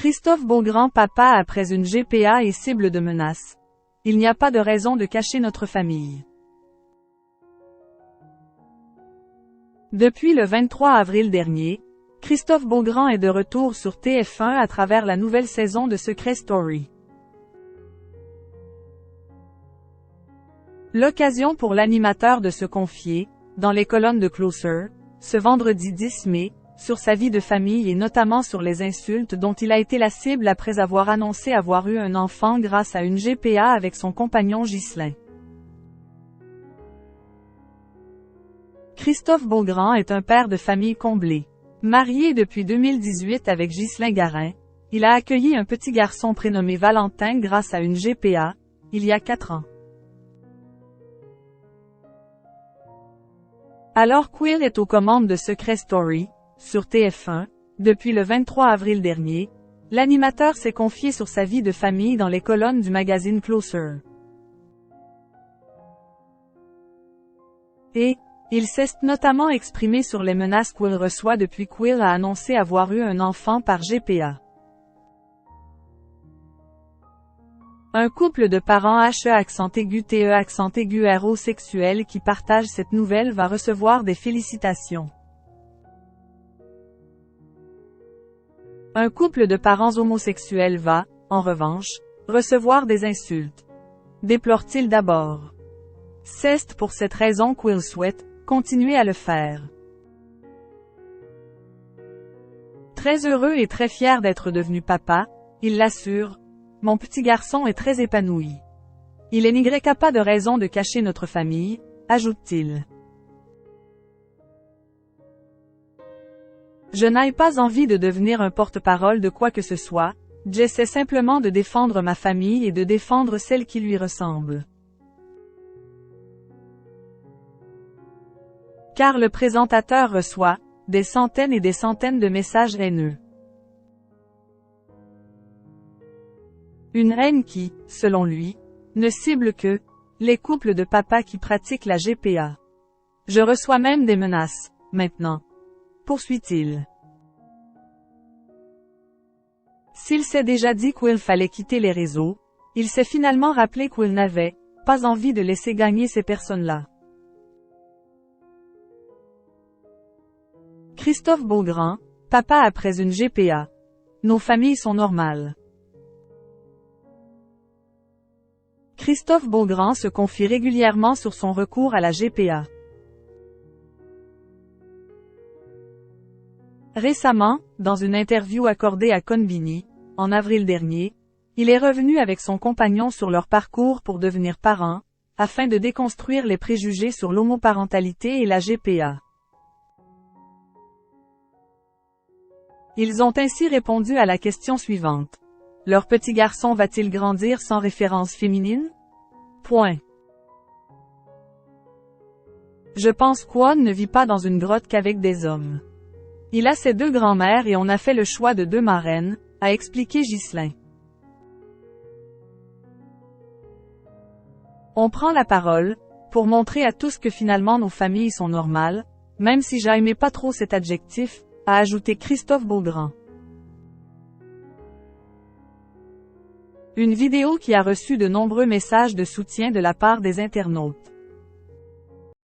Christophe Beaugrand, papa après une GPA et cible de menaces. Il n'y a pas de raison de cacher notre famille. Depuis le 23 avril dernier, Christophe Beaugrand est de retour sur TF1 à travers la nouvelle saison de Secret Story. L'occasion pour l'animateur de se confier, dans les colonnes de Closer, ce vendredi 10 mai, sur sa vie de famille et notamment sur les insultes dont il a été la cible après avoir annoncé avoir eu un enfant grâce à une GPA avec son compagnon Ghislain. Christophe Beaugrand est un père de famille comblé. Marié depuis 2018 avec Ghislain Garin, il a accueilli un petit garçon prénommé Valentin grâce à une GPA, il y a 4 ans. Alors Quill est aux commandes de Secret Story, sur TF1, depuis le 23 avril dernier, l'animateur s'est confié sur sa vie de famille dans les colonnes du magazine Closer. Et, il s'est notamment exprimé sur les menaces Quill reçoit depuis Quill a annoncé avoir eu un enfant par GPA. Un couple de parents HE_TE_ hétérosexuels qui partagent cette nouvelle va recevoir des félicitations. Un couple de parents homosexuels va, en revanche, recevoir des insultes. Déplore-t-il d'abord. C'est pour cette raison Quill souhaite continuer à le faire. Très heureux et très fier d'être devenu papa, il l'assure. Mon petit garçon est très épanoui. Il n'y a pas de raison de cacher notre famille, ajoute-t-il. Je n'ai pas envie de devenir un porte-parole de quoi que ce soit, j'essaie simplement de défendre ma famille et de défendre celle qui lui ressemble. Car le présentateur reçoit des centaines et des centaines de messages haineux. Une haine qui, selon lui, ne cible que les couples de papas qui pratiquent la GPA. Je reçois même des menaces, maintenant. Poursuit-il. S'il s'est déjà dit qu'il fallait quitter les réseaux, il s'est finalement rappelé qu'il n'avait pas envie de laisser gagner ces personnes-là. Christophe Beaugrand, papa après une GPA. Nos familles sont normales. Christophe Beaugrand se confie régulièrement sur son recours à la GPA. Récemment, dans une interview accordée à Konbini, en avril dernier, il est revenu avec son compagnon sur leur parcours pour devenir parents, afin de déconstruire les préjugés sur l'homoparentalité et la GPA. Ils ont ainsi répondu à la question suivante. Leur petit garçon va-t-il grandir sans référence féminine? Point. Je pense qu'On ne vit pas dans une grotte qu'avec des hommes. Il a ses 2 grands-mères et on a fait le choix de 2 marraines, a expliqué Ghislain. On prend la parole, pour montrer à tous que finalement nos familles sont normales, même si j'aimais pas trop cet adjectif, a ajouté Christophe Beaugrand. Une vidéo qui a reçu de nombreux messages de soutien de la part des internautes.